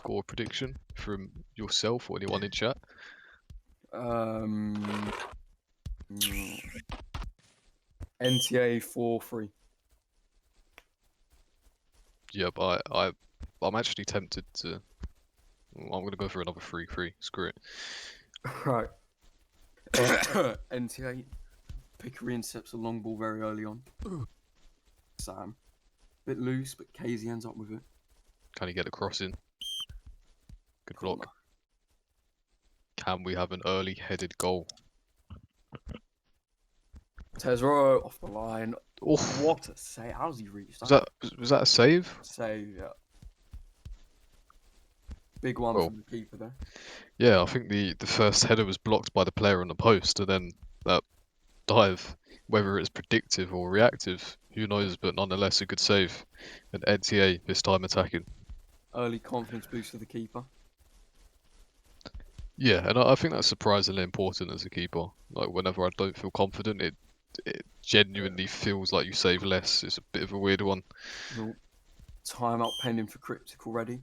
score prediction from yourself or anyone in chat? NTA 4-3. Yeah, but I'm actually tempted to. I'm gonna go for another 3-3. Screw it. Right. NTA. Pickery intercepts a long ball very early on. Sam. Bit loose, but Casey ends up with it. Can he get a cross in? Good Corner. block. Can we have an early headed goal? Tesoro off the line. Oh, What a save. How's he reached was that? that a save? Save, yeah. Big one Well, from the keeper there. yeah, I think the first header was blocked by the player on the post, and then that dive, whether it's predictive or reactive, who knows, but nonetheless a good save. And NTA this time attacking. Early confidence boost for the keeper. Yeah, and I think that's surprisingly important as a keeper. Like whenever I don't feel confident, it genuinely feels like you save less. It's a bit of a weird one. No. Timeout pending for Cryptic already.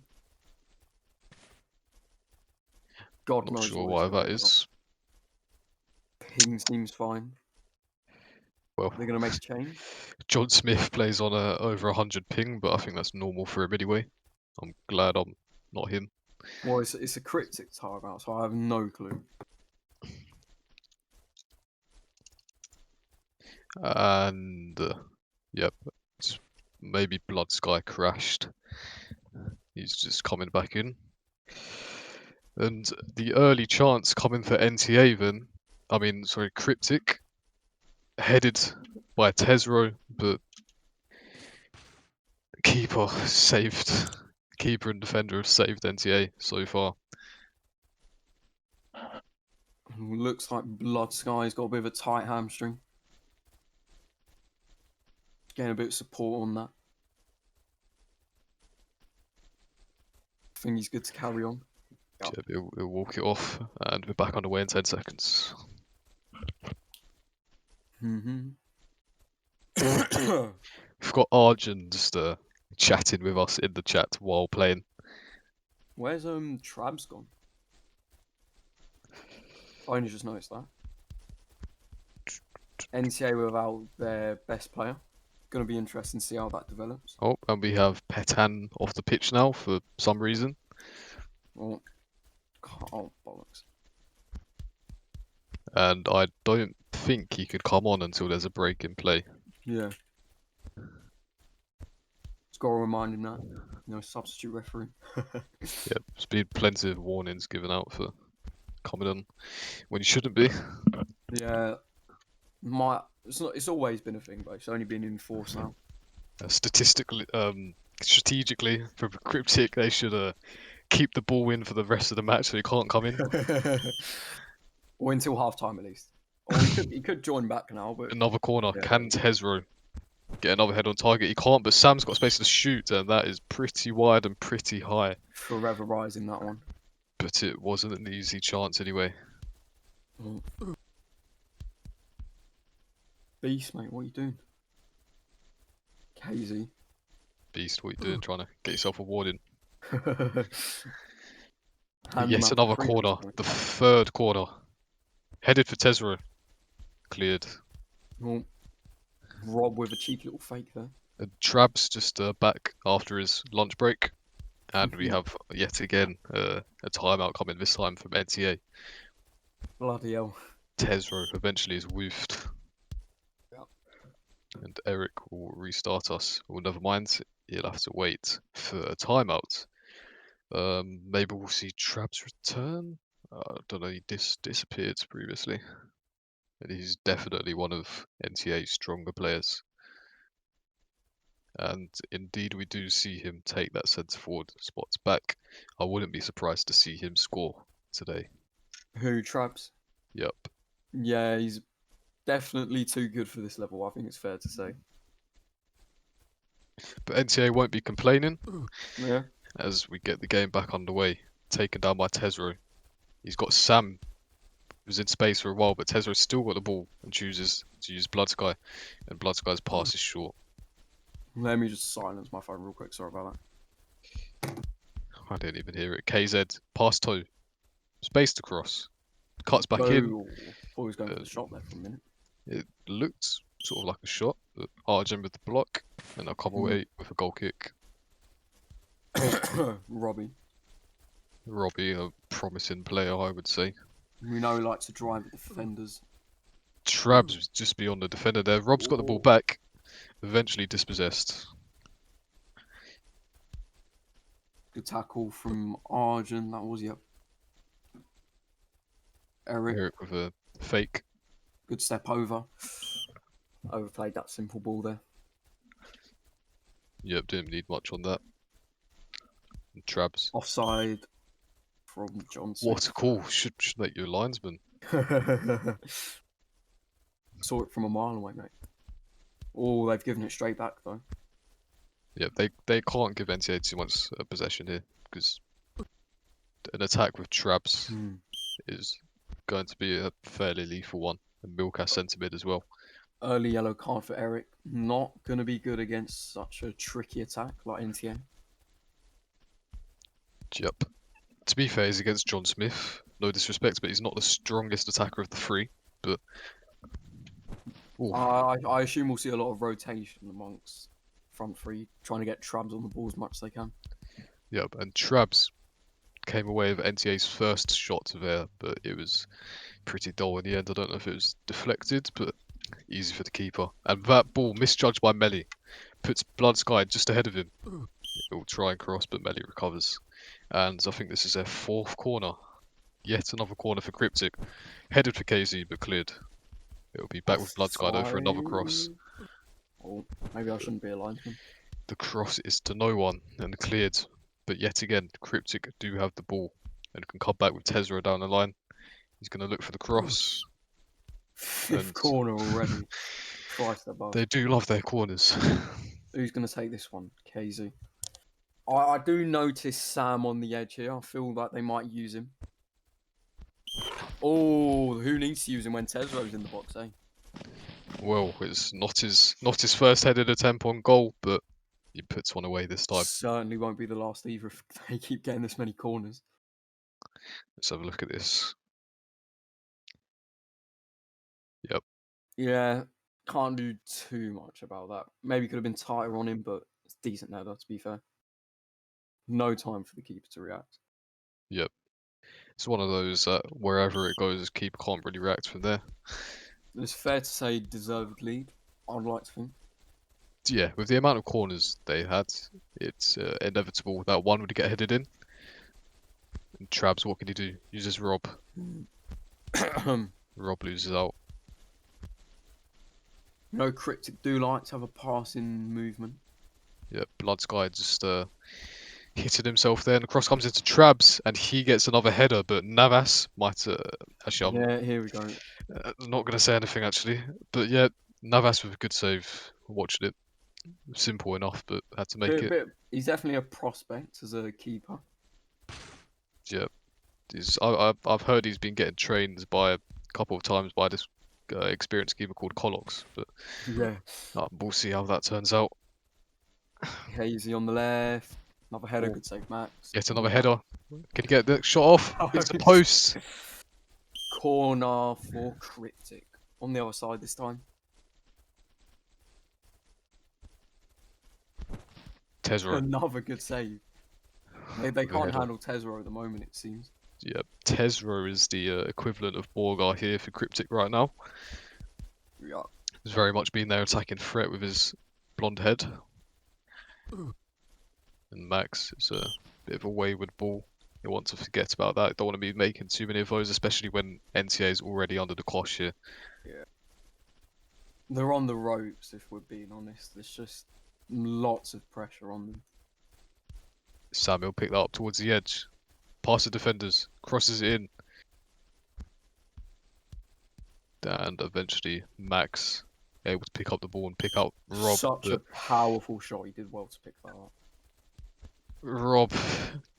God Not knows sure what why that is. Ping seems fine. Well, They're going to make a change. John Smith plays on a over 100 ping, but I think that's normal for him anyway. I'm glad I'm not him. Well, it's a Cryptic timeout, so I have no clue. And yep, maybe Blood Sky crashed. He's just coming back in. And the early chance coming for NTA then, sorry, Cryptic, headed by Tesro, but the keeper saved. Keeper and defender have saved NTA so far. Looks like Blood Sky's got a bit of a tight hamstring. Getting a bit of support on that. I think he's good to carry on. Yep. Yeah, he'll walk it off, and we're back underway in 10 seconds. We've got Arjun just chatting with us in the chat while playing. Where's Trabs gone? I only just noticed that. NTA without their best player. Going to be interesting to see how that develops. Oh, and we have Petan off the pitch now for some reason. Oh, bollocks. And I don't think he could come on until there's a break in play. Yeah. Just got to remind him that. No substitute referee. Yep, there's been plenty of warnings given out for coming on when you shouldn't be. Yeah. It's always been a thing, but it's only been enforced now. Strategically, for Cryptic, they should keep the ball in for the rest of the match so he can't come in. Or until half time at least. Or he could join back now, but Another corner. yeah. Can Tesro get another head on target? He can't, but Sam's got space to shoot, and that is pretty wide and pretty high. Forever rising that one. But it wasn't an easy chance anyway. Beast, mate, what are you doing? KZ. Beast, what are you doing? Trying to get yourself a warning. Hand Yet them out another free corner. point. The third corner. Headed for Tesro. Cleared. Well, Rob with a cheeky little fake there. And Trab's just back after his lunch break. And we have yet again a timeout coming, this time from NTA. Bloody hell. Tesro eventually is woofed. Yep. And Eric will restart us. Well, never mind. He'll have to wait for a timeout. Maybe we'll see Trab's return. I don't know. He disappeared previously. And he's definitely one of NTA's stronger players. And indeed, we do see him take that centre forward spot back. I wouldn't be surprised to see him score today. Who, Trabs? Yep. Yeah, he's definitely too good for this level, I think it's fair to say. But NTA won't be complaining. Yeah. As we get the game back underway. Taken down by Tesro. He's got Sam, who's in space for a while, but Tesro's still got the ball and chooses to use Blood Sky. And Blood Sky's pass is short. Let me just silence my phone real quick, sorry about that. I didn't even hear it. KZ, pass toe, spaced across, cuts back in. Oh, thought he was going for Uh, the shot there for a minute. it looked sort of like a shot, but Arjun with the block, and a couple Mm. eight with a goal kick. Robbie. Robbie, a promising player, I would say. We know he likes to drive at defenders. Trabs was just beyond the defender there. Rob's got the ball Oh, back, eventually dispossessed. good tackle from Arjun. That was, yep. Eric, Eric with a fake. good step over. Overplayed that simple ball there. Yep, didn't need much on that. And Trabs. Offside from John What Smith. a call. Should make you a linesman. Saw it from a mile away, mate. Oh, they've given it straight back, though. Yeah, they can't give NTA too much possession here, because an attack with Trabs is going to be a fairly lethal one. And Milkas centre mid as well. Early yellow card for Eric. Not going to be good against such a tricky attack like NTA. Yep. To be fair, he's against John Smith. No disrespect, but he's not the strongest attacker of the three. But I assume we'll see a lot of rotation amongst front three, trying to get Trabs on the ball as much as they can. yep, and Trabs came away with NTA's first shot there, but it was pretty dull in the end. I don't know if it was deflected, but easy for the keeper. And that ball, misjudged by Melly, puts Blood Sky just ahead of him. He'll try and cross, but Melly recovers. And I think this is their fourth corner. Yet another corner for Cryptic. Headed for KZ, but cleared. It'll be back with Blood Sky though for another cross. Oh, maybe I shouldn't be a linesman. The cross is to no one and cleared. But yet again, Cryptic do have the ball and can come back with Tesra down the line. He's going to look for the cross. Fifth corner already. Twice above. They do love their corners. Who's going to take this one? KZ. I do notice Sam on the edge here. I feel like they might use him. Oh, who needs to use him when Tesro's in the box, eh? Well, it's not his first headed attempt on goal, but he puts one away this time. Certainly won't be the last either if they keep getting this many corners. Let's have a look at this. Yep. Yeah, can't do too much about that. Maybe could have been tighter on him, but it's decent now, though, to be fair. No time for the keeper to react. Yep. It's one of those wherever it goes, keeper can't really react from there. It's fair to say deserved lead, I'd like to think. Yeah, with the amount of corners they had, it's inevitable that one would get headed in. And Trabs, what can he do? Uses Rob. Rob loses out. No, Cryptic do like to have a passing movement. Yeah, Blood Sky just hitted himself there, and the cross comes into Trabs, and he gets another header, but Navas might... actually, Yeah, here we go. I'm not going to say anything, actually. But yeah, Navas with a good save. Watching it. Simple enough, but had to make it. He's definitely a prospect as a keeper. Yeah. I've heard he's been getting trained by a couple of times by this experienced keeper called Colox, but Yeah. we'll see how that turns out. Hazy on the left. Another header, Oh. good save, Max. Yet another header. Can you get the shot off? It's a post. Corner for Cryptic. On the other side this time. Tesra. Another good save. They can't handle Tesra at the moment, it seems. Yeah, Tesra is the equivalent of Borgar here for Cryptic right now. Yeah. He's very much been their attacking threat with his blonde head. And Max is a bit of a wayward ball. You want to forget about that. Don't want to be making too many of those, especially when NTA is already under the cosh here. Yeah. They're on the ropes, if we're being honest. There's just lots of pressure on them. Samuel picked that up towards the edge. Past the defenders. Crosses it in. And eventually Max able to pick up the ball and pick out Rob. Such a powerful shot. He did well to pick that up. Rob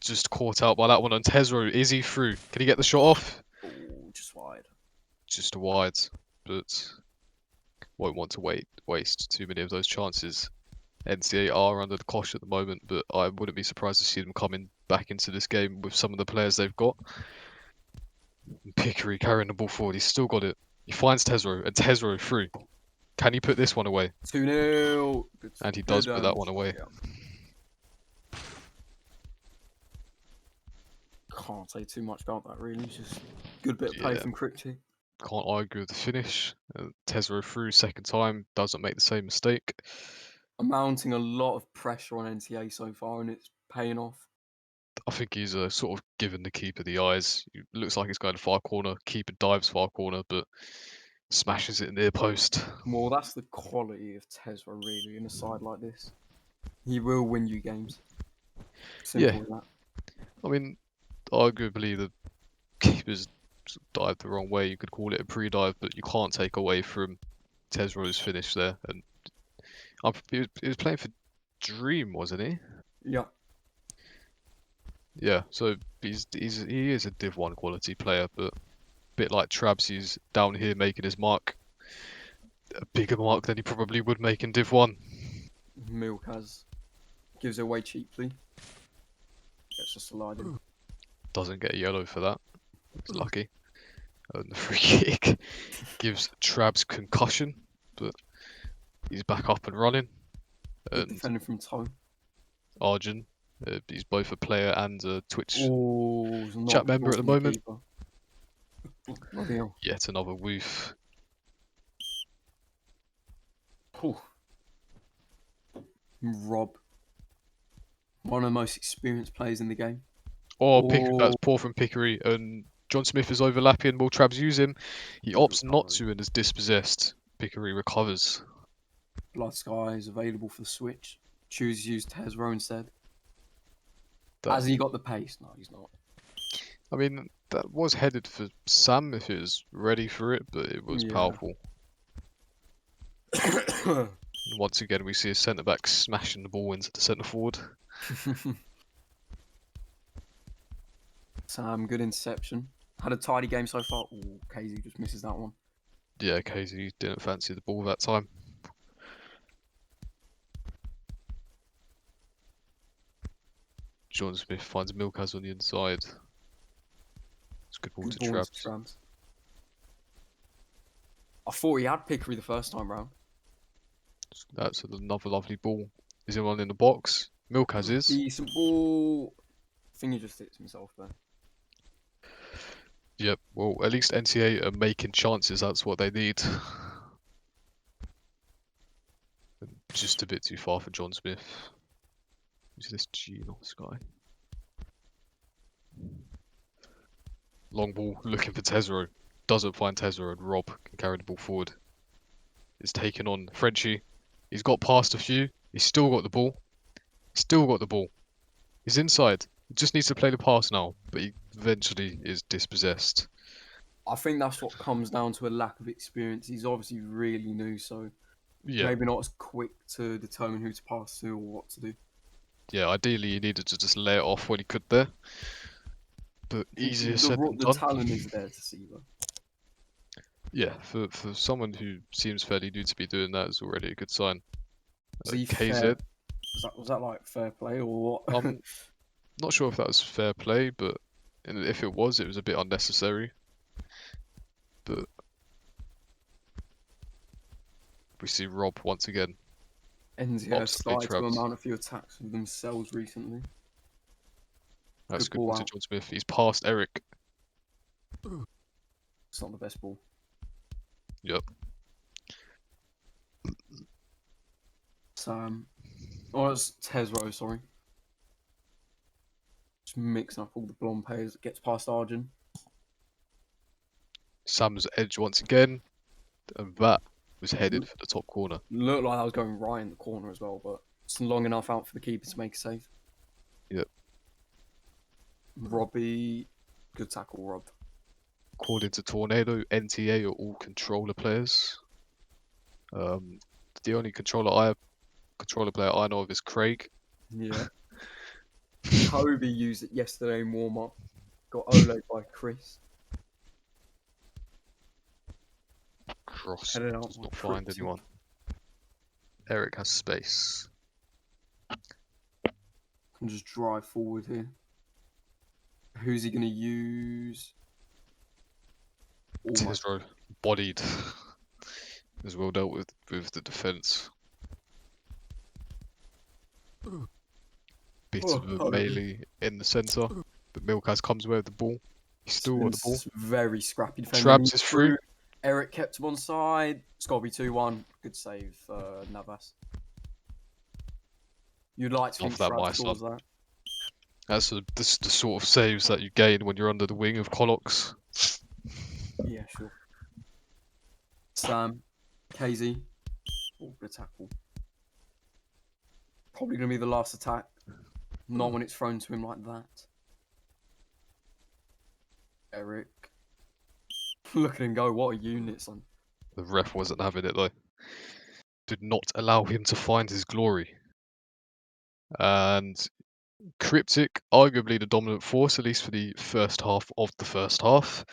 just caught out by that one. And Tesro, is he through? Can he get the shot off? Oh, just wide. Just wide, but won't want to waste too many of those chances. NCA are under the cosh at the moment, but I wouldn't be surprised to see them come in back into this game with some of the players they've got. Pickery carrying the ball forward. He's still got it. He finds Tesro, and Tesro through. Can he put this one away? 2-0. Good, And he does good put that one away. yeah. Can't say too much about that really. It's just good bit of play Yeah. from Cryptic. Can't argue with the finish. Tesro through second time, doesn't make the same mistake. Mounting a lot of pressure on NTA so far, and it's paying off. I think he's sort of given the keeper the eyes. It looks like he's going far corner. Keeper dives far corner, but smashes it near post. Well, that's the quality of Tesra really in a side like this. He will win you games. Simple Yeah, as that. I mean, arguably the keeper's dived the wrong way. You could call it a pre-dive, but you can't take away from Tesro's finish there. And he was playing for Dream, wasn't he? Yeah. Yeah, so he is a Div 1 quality player, but a bit like Trabs, he's down here making his mark. A bigger mark than he probably would make in Div 1. Milkaz gives it away cheaply. Gets just sliding. Doesn't get a yellow for that. He's lucky. And the free kick gives Trabs concussion, but he's back up and running. Good And defending from Toe. Arjun, he's both a player and a Twitch Oh, it's chat not member at the moment. keeper. Oh, bloody hell. Yet another woof. Oh. Rob. One of the most experienced players in the game. Oh, that's Oh, poor from Pickery, and John Smith is overlapping. Will Trabs use him? He good opts not recovery. to and is dispossessed. Pickery recovers. Blood Sky is available for the switch. Choose to use Tesro instead. That, Has he got the pace? No, he's not. I mean, that was headed for Sam if it was ready for it, but it was Yeah. powerful. And once again, we see a centre back smashing the ball into the centre forward. Sam, good interception. Had a tidy game so far. Ooh, Casey just misses that one. Yeah, Casey didn't fancy the ball that time. John Smith finds Milkaz on the inside. It's a good ball Good to ball into Trabs. Trabs. I thought he had Pickery the first time round. That's another lovely ball. Is anyone in the box? Milkaz is. Decent ball. I think he just hits himself there. Yep, well, at least NCA are making chances. That's what they need. Just a bit too far for John Smith. Who's this Genos guy? Long ball looking for Tesro. Doesn't find Tesro, and Rob can carry the ball forward. It's taken on Frenchie. He's got past a few. He's still got the ball. Still got the ball. He's inside. He just needs to play the pass now, but he eventually is dispossessed. I think that's what comes down to a lack of experience. He's obviously really new, so Yeah, maybe not as quick to determine who to pass to or what to do. yeah. Ideally, he needed to just lay it off when he could there. But easier said than The done. talent is there to see, though. Yeah, for someone who seems fairly new to be doing that is already a good sign. Was he KZ, fair? Was that like fair play or what? I'm not sure if that was fair play, but if it was a bit unnecessary. But we see Rob once again. NZO Opts to play started to Trabs. mount a few attacks with themselves recently. That's Good good ball ball to out. John Smith. He's past Eric. It's not the best ball. Yep. Sam. Oh, it's Tesro, sorry. Just mixing up all the blonde players. Gets past Arjun. Sam's edge once again, and that was headed for the top corner. Looked like I was going right in the corner as well, but it's long enough out for the keeper to make a save. Yep. Robbie. Good tackle, Rob. According to Tornado, NTA are all controller players. The only controller player I know of is Craig. Yeah. Kobe used it yesterday in warm up. Got Ole by Chris. Cross Headed out does by not find Cryptic. anyone. Eric has space. Can just drive forward here. Who's he gonna use? Almost. Tesro bodied as well dealt with the defence. Bit of a melee in the centre, but Milkaz comes away with the ball. He's still got the ball. Very scrappy defending. Trabs is through. Eric kept him on side. It's got to be 2-1. Good save, Navas. You'd like to think Off that, my Trabs scores son. that. That's the sort of saves that you gain when you're under the wing of Colox. Yeah, sure. Sam, KZ. Oh, good tackle. Probably going to be the last attack. Not when it's thrown to him like that. Eric. Look at him go. What a unit, son. The ref wasn't having it though. Did not allow him to find his glory. And Cryptic, arguably the dominant force, at least for the first half of the first half.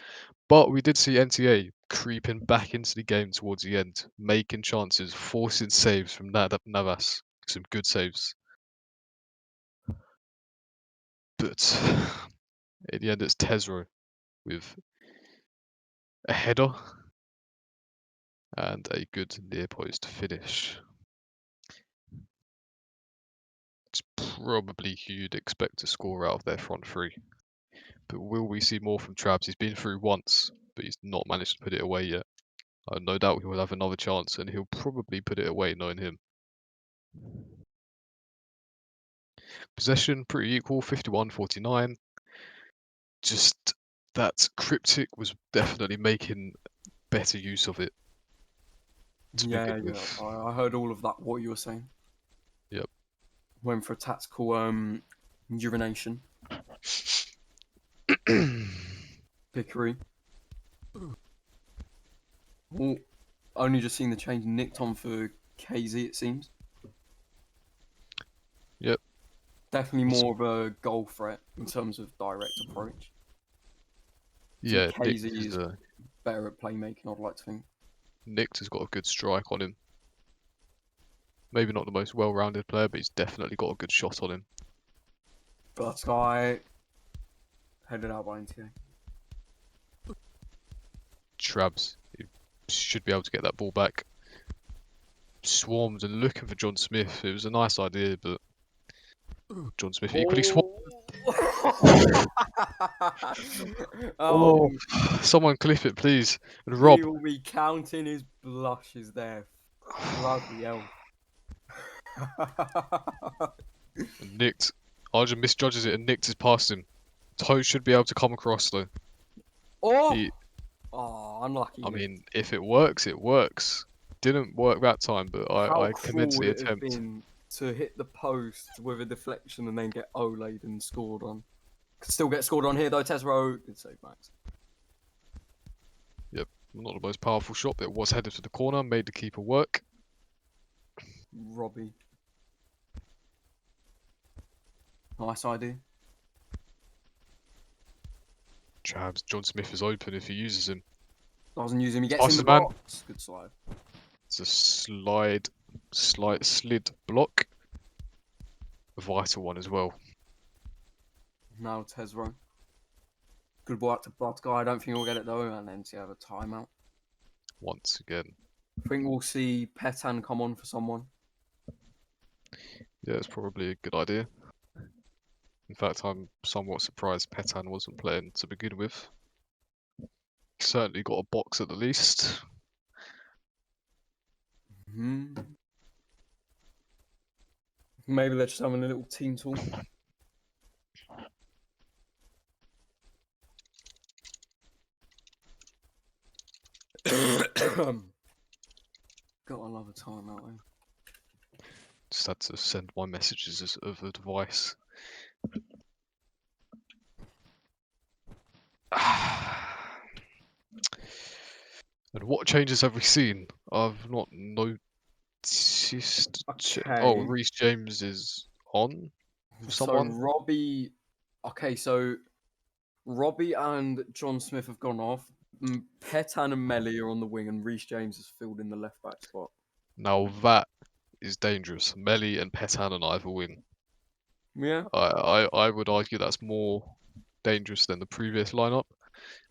But we did see NTA creeping back into the game towards the end, making chances, forcing saves from Navas. Some good saves. But in the end, it's Tesro with a header and a good near post finish. It's probably who you'd expect to score out of their front three. But will we see more from Trabs? He's been through once, but he's not managed to put it away yet. No doubt he will have another chance, and he'll probably put it away, knowing him. Possession pretty equal, 51-49. Just that Cryptic was definitely making better use of it to begin with. I heard all of that, what you were saying. Yep. Went for a tactical urination. Pickery. Oh, only just seen the change nicked on for KZ, it seems. Yep. Definitely more of a goal threat in terms of direct approach. Yeah, KZ is better at playmaking, I'd like to think. Nicked has got a good strike on him. Maybe not the most well-rounded player, but he's definitely got a good shot on him. First guy headed out by NTA. Trabs, he should be able to get that ball back. Swarmed and looking for John Smith. It was a nice idea, but John Smith equally swarmed. Oh, someone clip it, please. And Rob. He will be counting his blushes there. Bloody hell. Nicked. Arjun misjudges it and Nicked is past him. Toe should be able to come across though. Unlucky. I mean, if it works, it works. Didn't work that time, but I commend the attempt. Have been to hit the post with a deflection and then get Olayed and scored on. Could still get scored on here though, Tesro. Good save, Max. Yep, not the most powerful shot, but it was headed to the corner, made the keeper work. Robbie. Nice idea. Trabs, John Smith is open if he uses him. Doesn't use him, he gets in the man. box. Good slide. It's a slid block. A vital one as well. Now Tesro. Good ball out to Blood Guy. I don't think we'll get it though, and then to have a timeout. Once again. I think we'll see Petan come on for someone. Yeah, it's probably a good idea. In fact, I'm somewhat surprised Petan wasn't playing to begin with. Certainly got a box at the least. Maybe they're just having a little team talk. Got another timeout. Just had to send my messages of advice. And what changes have we seen? I've not noticed. Okay. Oh, Reece James is on. Someone. So Robbie. Okay, so Robbie and John Smith have gone off. Petan and Melly are on the wing, and Reece James is filled in the left back spot. Now that is dangerous. Melly and Petan on either wing. Yeah. I would argue that's more dangerous than the previous lineup?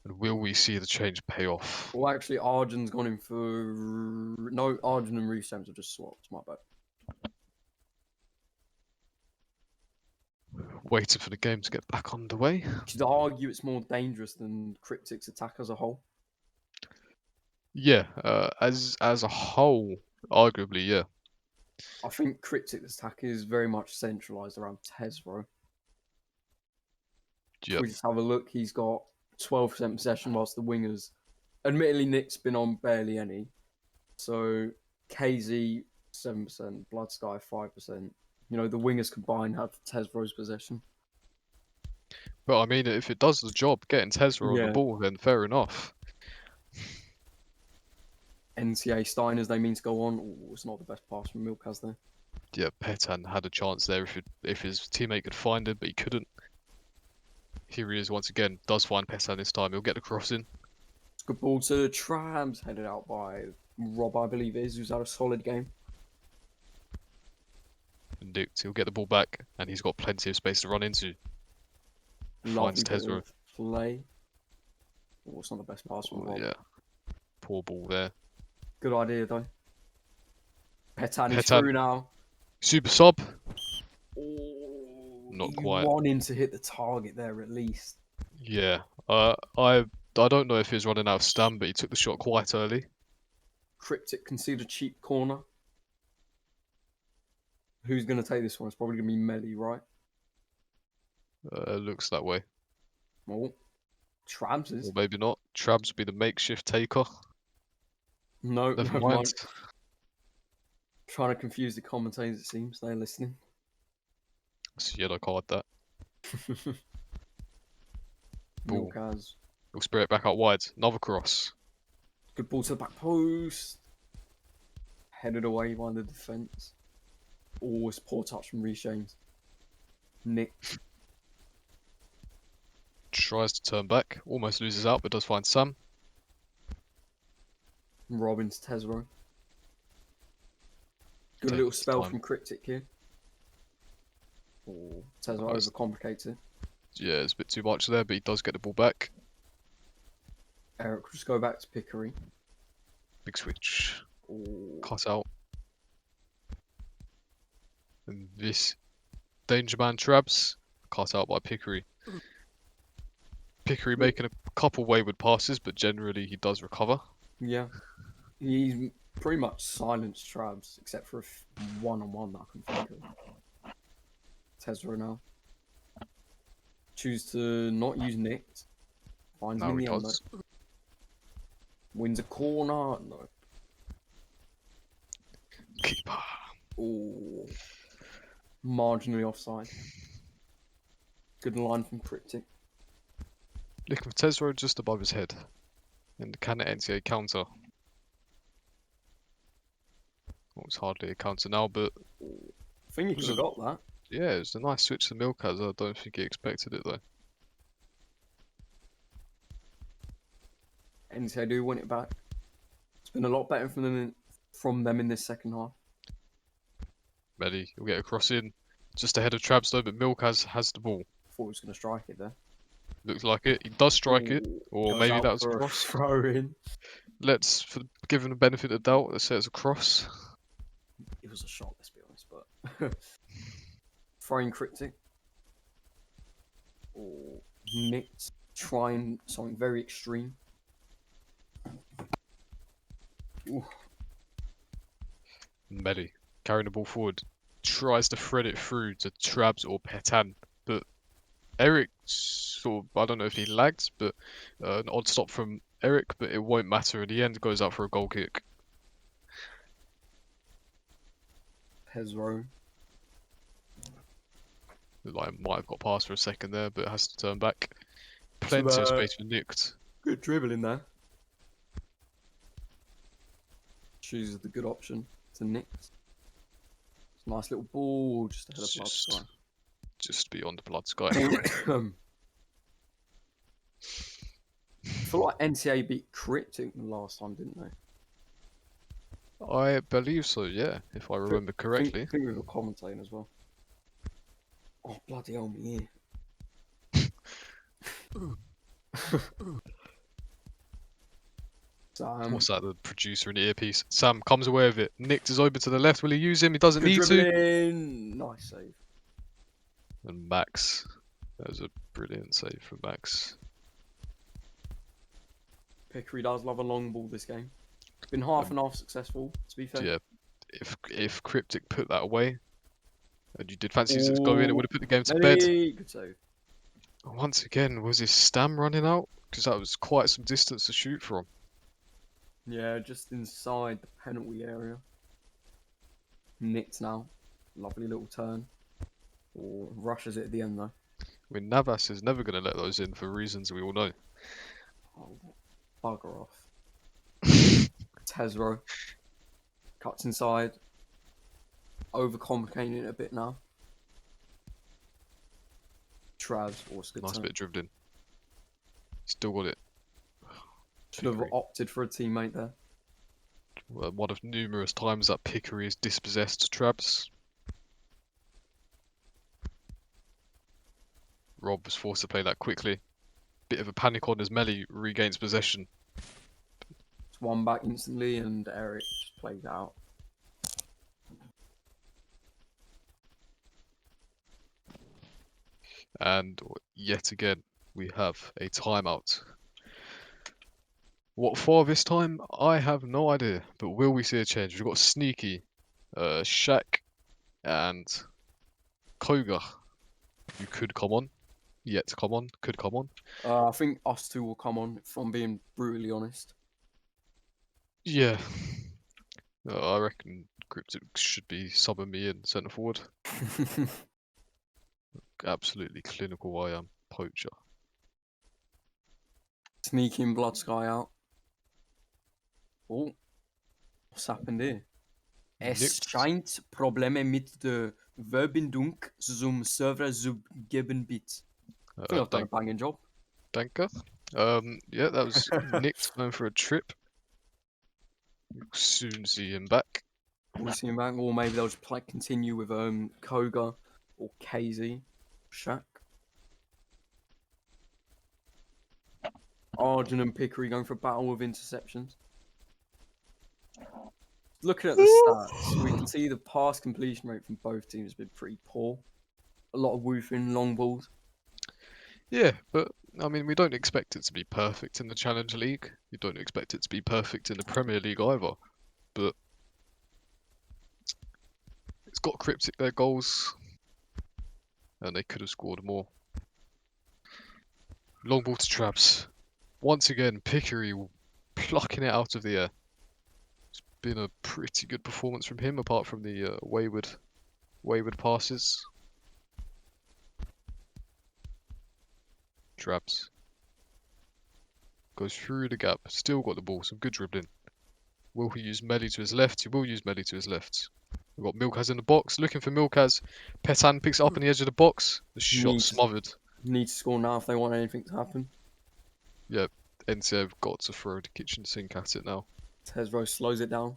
And will we see the change pay off? Well, actually, Arjun's gone in for... No, Arjun and Reece James have just swapped. My bad. Waiting for the game to get back underway. Could argue it's more dangerous than Cryptic's attack as a whole. Yeah, as a whole, arguably, yeah. I think Cryptic's attack is very much centralised around Tesro. If Yep. we just have a look, he's got 12% possession, whilst the wingers... Admittedly, Nick's been on barely any. So, KZ, 7%, Blood Sky, 5%. You know, the wingers combined have Tesro's possession. But I mean, if it does the job, getting Tesla on the Yeah. ball, then fair enough. NCA starting as they mean to go on. Ooh, it's not the best pass from Milkaz there. Yeah, Petan had a chance there if his teammate could find him, but he couldn't. Here he is once again. Does find Petan this time. He'll get the cross in. It's a good ball to Trams, headed out by Rob, I believe it is, who's had a solid game. And Nicked. He'll get the ball back, and he's got plenty of space to run into. Lovely Finds bit Tesla. of play. Oh, it's not the best pass from Oh, Rob. yeah. Poor ball there. Good idea, though. Petan is Petan. through now. Super sub. Oh, Not he quite. wanting to hit the target there at least. Yeah. I don't know if he was running out of stam, but he took the shot quite early. Cryptic concede a cheap corner. Who's going to take this one? It's probably going to be Melly, right? Looks that way. Oh, Trams is. Or maybe not. Trabs will be the makeshift taker. No, Never never mind. mind. Trying to confuse the commentators, it seems. They're listening. It's a yellow card, that. Ball. Milkaz. He'll spray it back out wide. Another cross. Good ball to the back post. Headed away by the defence. Oh, it's a poor touch from Reece James. Nick. Tries to turn back. Almost loses out, but does find Sam. Robbins Tesro. Good Takes little his spell time. from Cryptic here. Oh, Tesro Nice. overcomplicates it. Yeah, it's a bit too much there, but he does get the ball back. Eric will just go back to Pickery. Big switch. Oh, Cut out. And this Danger Man Trabs. Cut out by Pickery. Pickery making a couple wayward passes, but generally he does recover. yeah. He's pretty much silenced Trabs, except for a one-on-one that I can think of. Tesro now. Choose to not use Nicked. Finds him Now in he the end, does. though. Wins a corner. No. Keeper. Oh. Marginally offside. Good line from Cryptic. Looking for Tesro just above his head. And can it NCA counter? Well, it's hardly a counter now, but I think he could have got that. yeah, it's a nice switch to Milkaz. I don't think he expected it though. NCA do win it back. It's been a lot better from them in this second half. Melly, he'll get a cross in. Just ahead of Trabs though, but Milkaz has the ball. Thought he was going to strike it there. Looks like it. He does strike it. Ooh, Or goes maybe out that was a for cross. throw in. Let's give him the benefit of the doubt. Let's say it's a cross. It was a shot, let's be honest, but throwing Cryptic. Or Nicked, trying something very extreme. Ooh. Melly, carrying the ball forward, tries to thread it through to Trabs or Petan, but Eric sort of, I don't know if he lagged, but an odd stop from Eric, but it won't matter. In the end, goes out for a goal kick. Tesro. Like, might have got past for a second there, but has to turn back. Plenty of space for Nicked. Good dribbling there. Chooses the good option to Nick. Nice little ball just ahead of Blood Just beyond the Blood Sky. Sky. I feel like NCA beat Cryptic the last time, didn't they? I believe so, yeah, if I remember correctly. I think we were commentating as well. Oh, bloody hell, me ear. Sam. What's that? The producer in the earpiece. Sam comes away with it. Nicked is over to the left. Will he use him? He doesn't Good need to. dribbling. Nice save. And Max. That was a brilliant save from Max. Pickery does love a long ball this game. Been half and half successful, to be fair. Yeah, if Cryptic put that away, and you did fancy it to go in, it Ooh, would have put the game to bed. Nelly. Good save. Once again, was his stam running out? Because that was quite some distance to shoot from. Yeah, just inside the penalty area. Nicked now. Lovely little turn. Or rushes it at the end though. I mean, Navas is never going to let those in for reasons we all know. Oh, bugger off. Tesro. Cuts inside. Overcomplicating it a bit now. Travs, also good Nice turn. bit of dribbling. Still got it. Should have Pickery. opted for a teammate there. One of numerous times that Pickery has dispossessed Trabs. Rob was forced to play that quickly. Bit of a panic on as Melly regains possession. It's one back instantly and Eric just plays out. And yet again, we have a timeout. What for this time? I have no idea. But will we see a change? We've got Sneaky, Shaq, and Koga, who could come on. Yet to come on. Could come on. I think us two will come on, if I'm being brutally honest. Yeah. I reckon Cryptic should be subbing me in centre forward. Absolutely clinical I am. Poacher. Sneaking Blood Sky out. Oh, what's happened here? Es Nicked. scheint Probleme mit der Verbindung zum Server zu geben bit. I think I've done a banging job. Danke. Yeah, that was Nicked going for a trip. We'll soon see him back. We'll see him back, or maybe they'll just continue with Koga or KZ, Shaq. Arjun and Pickery going for a battle with interceptions. Looking at the stats, we can see the pass completion rate from both teams has been pretty poor. A lot of woofing, long balls. Yeah, but I mean, we don't expect it to be perfect in the Challenge League. You don't expect it to be perfect in the Premier League either. But it's got Cryptic their goals, and they could have scored more. Long ball to Traps. Once again, Pickery plucking it out of the air. It's been a pretty good performance from him, apart from the wayward passes. Traps goes through the gap. Still got the ball. Some good dribbling. Will he use Melly to his left? He will use Melly to his left. We've got Milkaz in the box. Looking for Milkaz. Petan picks it up on the edge of the box. The shot smothered. Need to score now if they want anything to happen. Yeah, NCA have got to throw the kitchen sink at it now. Tesro slows it down.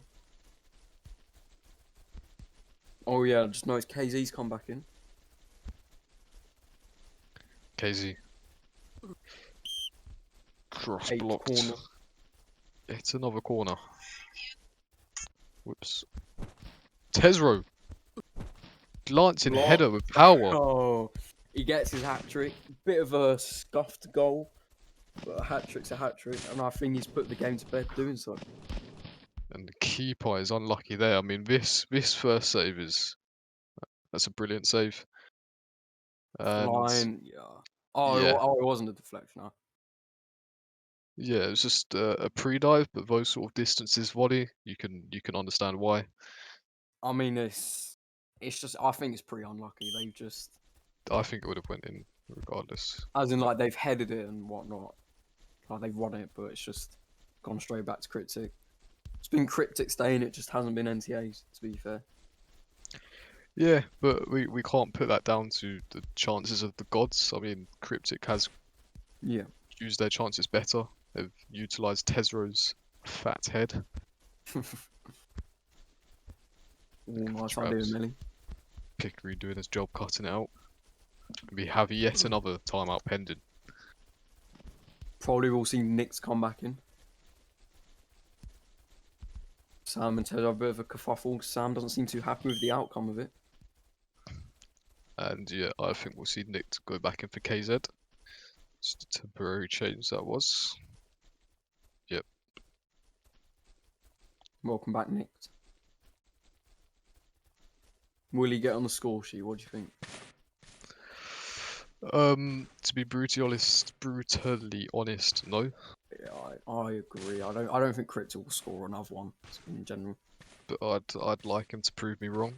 Oh yeah, just noticed KZ's come back in. KZ. Cross Eighth blocked. corner. It's another corner. Whoops. Tesro. Glancing Block. header with power. Oh, he gets his hat trick. Bit of a scuffed goal, but a hat trick's a hat trick, and I think he's put the game to bed doing so. And the keeper is unlucky there. I mean, this first save that's a brilliant save. And Line, yeah. Oh, yeah. It wasn't a deflection. Huh? Yeah, it was just a pre-dive, but those sort of distances volley, you can understand why. I mean, it's just. I think it's pretty unlucky. They've just, I think it would have went in regardless. as in like they've headed it and whatnot. Like they've run it, but it's just gone straight back to Cryptic. It's been Cryptic staying. It just hasn't been NTA's. To be fair. Yeah, but we can't put that down to the chances of the gods. I mean, Cryptic has used their chances better. They've utilised Tesro's fat head. Nice idea, Millie. Pickery doing his job, cutting it out. We have yet another timeout pending. Probably will see Knicks come back in. Sam and Ted have a bit of a kerfuffle. Sam doesn't seem too happy with the outcome of it. And yeah, I think we'll see Nick go back in for KZ. Just a temporary change that was. Yep. Welcome back, Knicks. Will he get on the score sheet? What do you think? To be brutally honest, no. Yeah, I agree. I don't think Cryptic will score another one in general. But I'd like him to prove me wrong.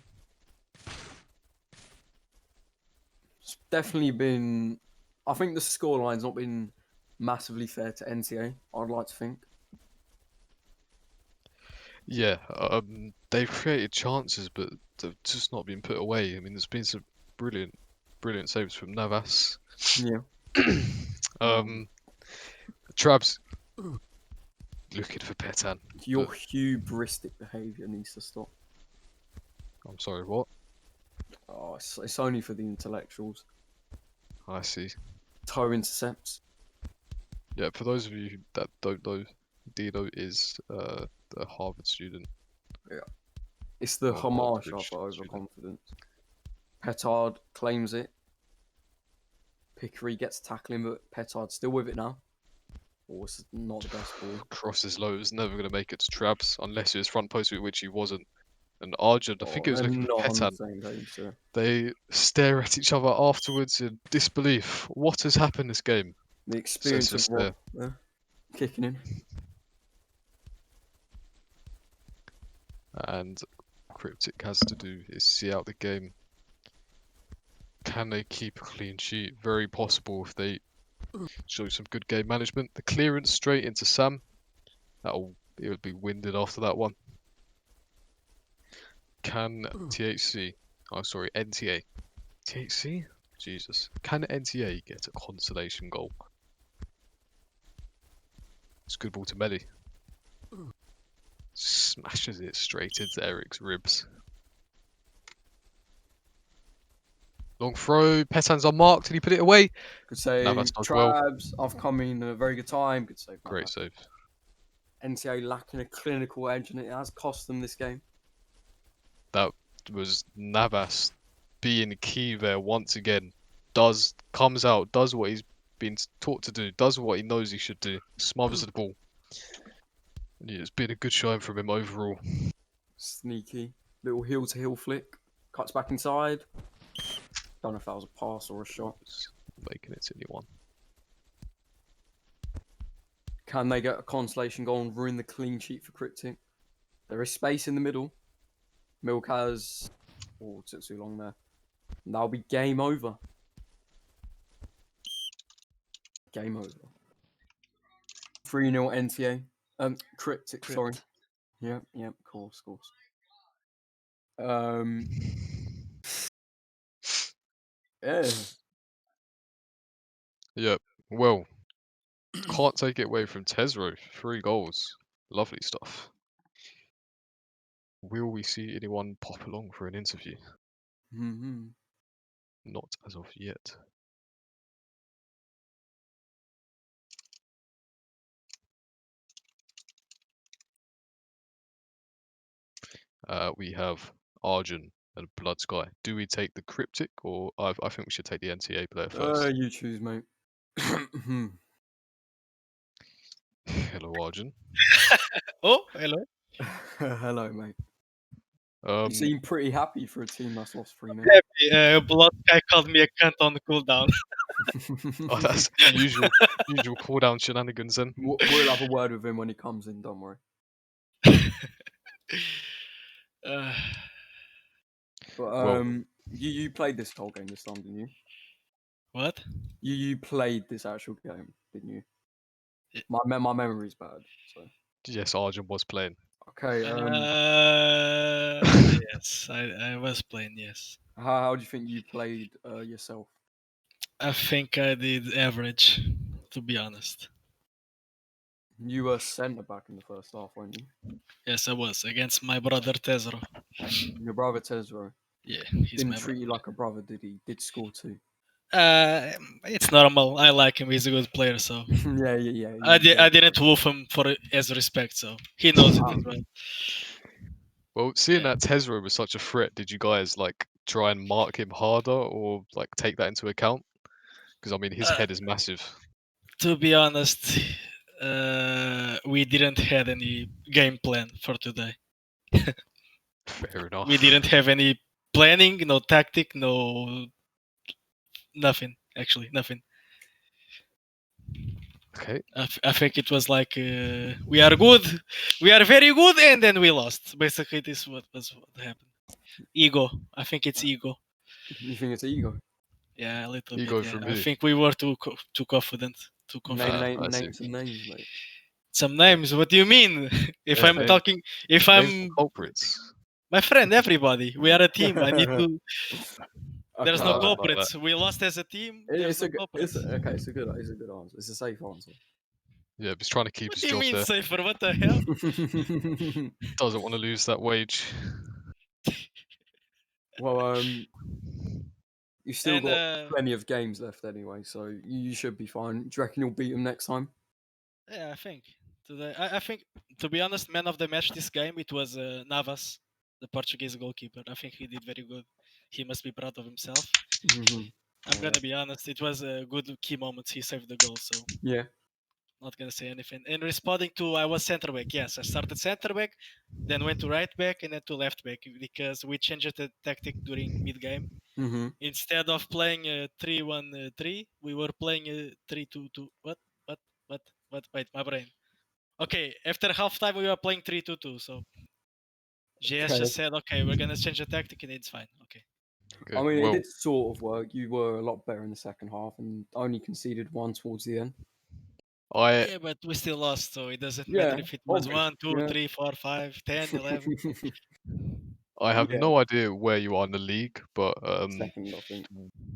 It's definitely been. I think the scoreline's not been massively fair to NTA. I'd like to think. Yeah, they've created chances, but they've just not been put away. I mean, there's been some brilliant saves from Navas. Yeah. Trabs looking for Petan. Your hubristic behaviour needs to stop. I'm sorry, what? Oh, it's only for the intellectuals. I see. Toe intercepts. Yeah, for those of you that don't know, Dino is a Harvard student. Yeah. It's the Or Hamasha Oxbridge for student. overconfidence. Petard claims it. Pickery gets tackling, but Petard's still with it now. Oh, it's not the best ball. Crosses low, is never going to make it to Trabs unless he was front post, which he wasn't. And Arjun, I think he was they're looking for not on the Petan. same page, sir. They stare at each other afterwards in disbelief. What has happened this game? The experience of Senseless Rob kicking in. And Cryptic has to do is see out the game. Can they keep a clean sheet? Very possible if they show some good game management. The clearance straight into Sam. It would be winded after that one. Can THC? Oh, sorry, NTA. THC? Jesus. Can NTA get a consolation goal? It's a good ball to Melly. Smashes it straight into Eric's ribs. Long throw. Petan's unmarked. Did he put it away? Could say Navas does well. Trabs, I've come in at a very good time. Could save. Great save. NTA lacking a clinical edge, and it has cost them this game. That was Navas being key there once again. Comes out, does what he's been taught to do, does what he knows he should do, smothers the ball. And yeah, it's been a good showing from him overall. Sneaky little heel to heel flick, cuts back inside. Don't know if that was a pass or a shot. Making it to anyone. Can they get a consolation goal and ruin the clean sheet for Cryptic? There is space in the middle. Milk has. Oh, took too long there. And that'll be game over. Game over. 3-0 NTA. Cryptic, sorry. Yep, of course. Yeah. Yep. Well, can't take it away from Tesro. 3 goals. Lovely stuff. Will we see anyone pop along for an interview? Mm-hmm. Not as of yet. We have Arjun and Blood Sky. Do we take the Cryptic or I think we should take the NTA player first. You choose, mate. Hello, Arjun. Oh, hello. Hello, mate. You Um, seem pretty happy for a team that's lost 3-0. Happy. Blood guy called me a cunt on the cooldown. oh, that's usual cooldown shenanigans then. We'll have a word with him when he comes in, don't worry. Uh, But Well- you played this whole game this time, didn't you? what? You played this actual game, didn't you? Yeah. My memory's bad. So Yes, Arjun was playing. okay. Yes, I was playing. Yes, How do you think you played yourself? I think I did average, to be honest. You were centre back in the first half, weren't you? Yes, I was against my brother Tesro. Your brother Tesro Yeah, he's didn't my treat you brother. like a brother, did he? Did score too. It's normal. I like him. He's a good player, so yeah. I didn't woof him for as respect, so he knows it as well. Well, seeing Yeah. that Tesra was such a threat, did you guys like try and mark him harder or like take that into account? Because I mean, his Uh, head is massive. to be honest, we didn't had any game plan for today. Fair We enough. didn't have any planning, no tactic, no nothing. Actually, nothing. Okay. I think it was like we are good, we are very good, and then we lost. Basically, this what happened. Ego. I think it's ego. You think it's ego? Yeah, a little bit. Ego Yeah, from I you. think we were too confident. Too confident. I see. Name some names, mate. Some names. What do you mean? If Yeah, I'm name talking, if name some I'm culprits. my friend, everybody, we are a team. I need to. There's Okay, no I don't like that. culprits. We lost as a team. There's it's no a good, culprits. it's a good answer. It's a safe answer. Yeah, but he's trying to keep What his do you job mean, there. safer? What the hell? Doesn't want to lose that wage. Well, you've still And got plenty of games left anyway, so you should be fine. Do you reckon you'll beat them next time? yeah, I think today. I think, to be honest, man of the match this game it was Navas, the Portuguese goalkeeper. I think he did very good. He must be proud of himself. Mm-hmm. I'm gonna be honest. It was a good key moment. He saved the goal, so Yeah. not gonna say anything. And responding to, I was center back. Yes, I started center back, then went to right back, and then to left back because we changed the tactic during mid game. Mm-hmm. Instead of playing 3-1-3, we were playing 3-2-2. What? What? What? What? Wait, my brain. Okay, after halftime we were playing 3-2-2. So JS Okay. just said, "Okay, we're gonna change the tactic, and it's fine." Okay. I Okay. mean, it Well, did sort of work. You were a lot better in the second half and only conceded one towards the end. I Yeah, but we still lost, so it doesn't matter Yeah, if it was obvious. 1, 2, Yeah. 3, 4, 5, 10, 11. I have Yeah. no idea where you are in the league, but Second, I think.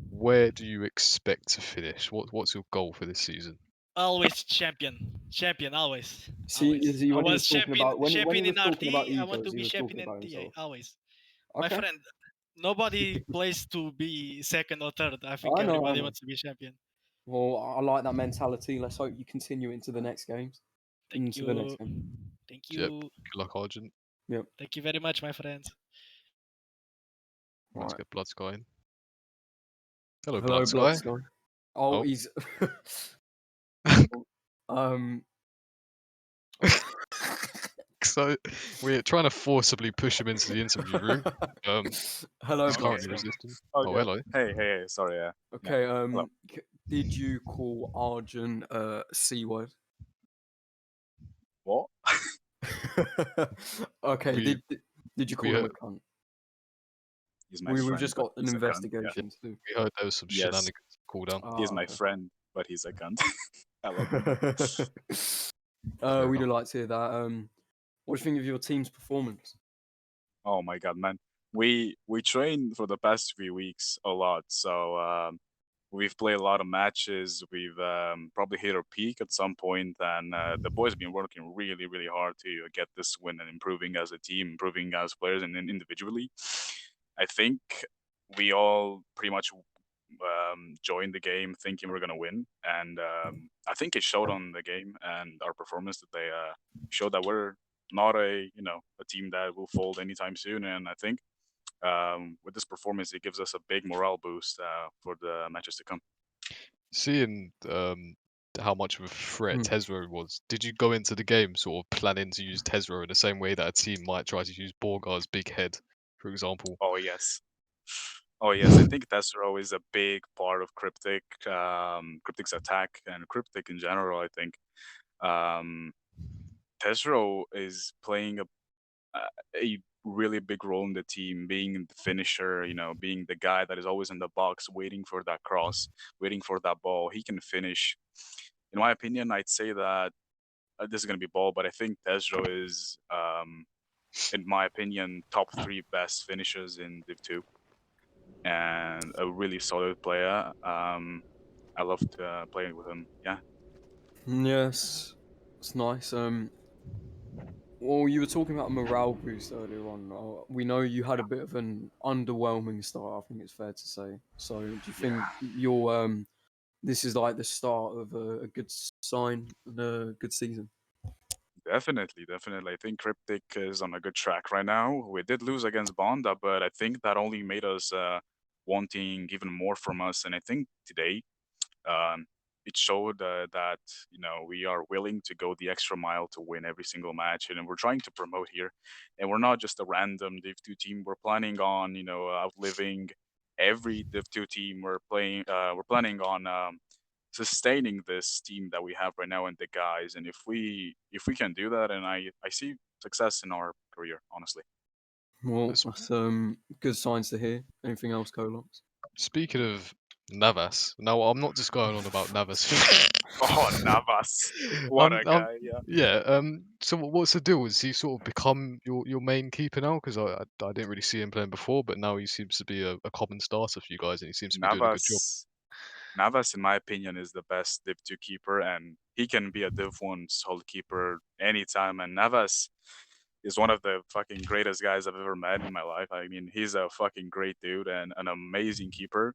where do you expect to finish? What's your goal for this season? Always champion, champion, always, See, always. see, I when he was was talking champion, about when he champion in was talking about RT. I want to egos, he be was talking champion in about TA. himself. Always, my Okay. friend. Nobody plays to be second or third. I think I everybody know. wants to be champion. Well, I like that mentality. Let's hope you continue into the next games. Thank Into the next you, game. thank Yep. you, Good luck, Argent. Yep. thank you very much, my friends. All Let's right. get Blood Sky in. Hello, Hello, Blood Blood Sky. Sky. Oh, Oh. he's um. So we're trying to forcibly push him into the interview room. Hello, He's Blood currently Sky. resisting. Oh, Okay. hello. Hey, sorry, yeah. Okay. Hello. Did you call Arjun C word? What? Okay. We Did you we call him a heard, cunt? He's my We've friend, just but got an he's a cunt. Yeah. investigation to do. we heard there was some Yes, shenanigans cool down. he's my Okay. friend, but he's a cunt. I love him. Fair We enough. do like to hear that. What do you think of your team's performance? Oh my god, man. We trained for the past 3 weeks a lot, so we've played a lot of matches. We've probably hit our peak at some point, and the boys have been working really, really hard to get this win and improving as a team, improving as players and then individually. I think we all pretty much joined the game thinking we're gonna win, and I think it showed on the game and our performance that they showed that we're not a team that will fold anytime soon. And I think with this performance, it gives us a big morale boost for the matches to come. Seeing how much of a threat Hmm. Tesro was, did you go into the game sort of planning to use Tesro in the same way that a team might try to use Borgar's big head, for example? Oh yes. Oh yes, I think Tessero is a big part of Cryptic, Cryptic's attack and Cryptic in general. I think um, Tessero is playing a really big role in the team, being the finisher, being the guy that is always in the box, waiting for that cross, waiting for that ball. He can finish. In my opinion, I'd say that this is going to be ball, but I think Tessero is, in my opinion, top three best finishers in Div 2 and a really solid player. I loved playing with him. Yeah. Yes, it's nice. Well, you were talking about a morale boost earlier on. We know you had a bit of an underwhelming start. I think it's fair to say. So, do you think you're this is like the start of a good sign and a good season? Definitely, definitely. I think Cryptic is on a good track right now. We did lose against Bonda, but I think that only made us wanting even more from us. And I think today um, it showed that we are willing to go the extra mile to win every single match, and we're trying to promote here. And we're not just a random Div 2 team. We're planning on outliving every Div 2 team. We're playing. We're planning on sustaining this team that we have right now and the guys. And if we can do that, and I see success in our career, honestly. Well, Let's- that's good signs to hear. Anything else, Colox? Speaking of Navas, now I'm not just going on about Navas. Oh, Navas, what a I'm guy! Yeah. yeah. So what's the deal? Has he sort of become your main keeper now? Because I didn't really see him playing before, but now he seems to be a common starter for you guys, and he seems to be doing a good job. Navas, in my opinion, is the best Div 2 keeper, and he can be a Div 1 solid keeper anytime. And Navas is one of the fucking greatest guys I've ever met in my life. I mean, he's a fucking great dude and an amazing keeper.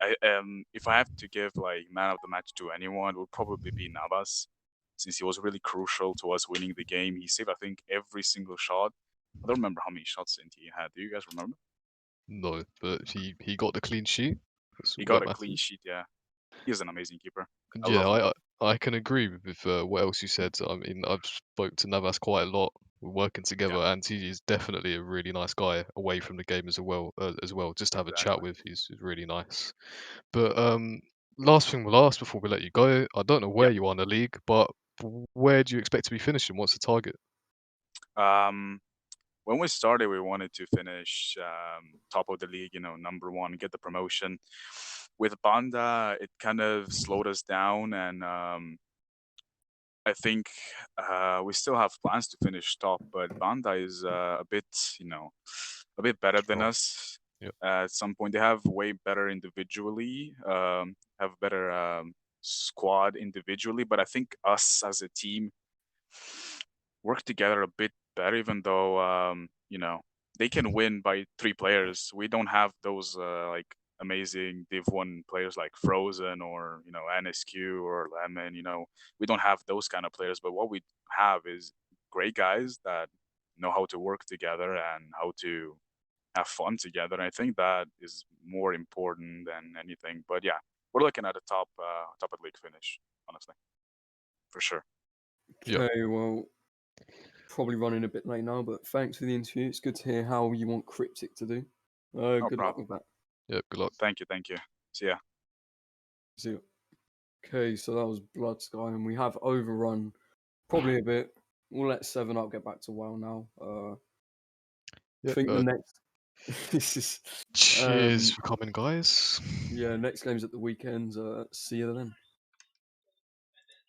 If I have to give like man of the match to anyone, it would probably be Navas, since he was really crucial to us winning the game. He saved, I think, every single shot. I don't remember how many shots he had. Do you guys remember? No, but he got the clean sheet. That's He all got that a clean matters. sheet. Yeah, he's an amazing keeper. I Yeah, love him. I can agree with what else you said. I mean, I've spoke to Navas quite a lot. We're working together, Yeah, and he is definitely a really nice guy away from the game as well. Just to have a chat exactly. with, he's really nice. But last thing we'll ask before we let you go. I don't know Yeah. where you are in the league, but where do you expect to be finishing? What's the target? Um, when we started, we wanted to finish top of the league, number one, get the promotion. With Banda, it kind of slowed us down, and I think we still have plans to finish top. But Banda is a bit better than Strong. us. Yep. At some point, they have way better individually, have better squad individually. But I think us as a team work together a bit better, even though they can win by 3 players. We don't have those like amazing Div 1 players like Frozen or NSQ or Lemon. We don't have those kind of players. But what we have is great guys that know how to work together and how to have fun together. And I think that is more important than anything. But yeah, we're looking at a top of league finish, honestly, for sure. Yep. Okay, well, probably running a bit late now, but thanks for the interview. It's good to hear how you want Cryptic to do. No Good luck problem. with that. Yep. Good luck. Thank you. Thank you. See ya. See you. Okay, so that was Blood Sky, and we have overrun probably a bit. We'll let 7 Up get back to WoW now. I Yep. think the next this is Cheers for coming, guys. yeah, next game's at the weekend. See you then.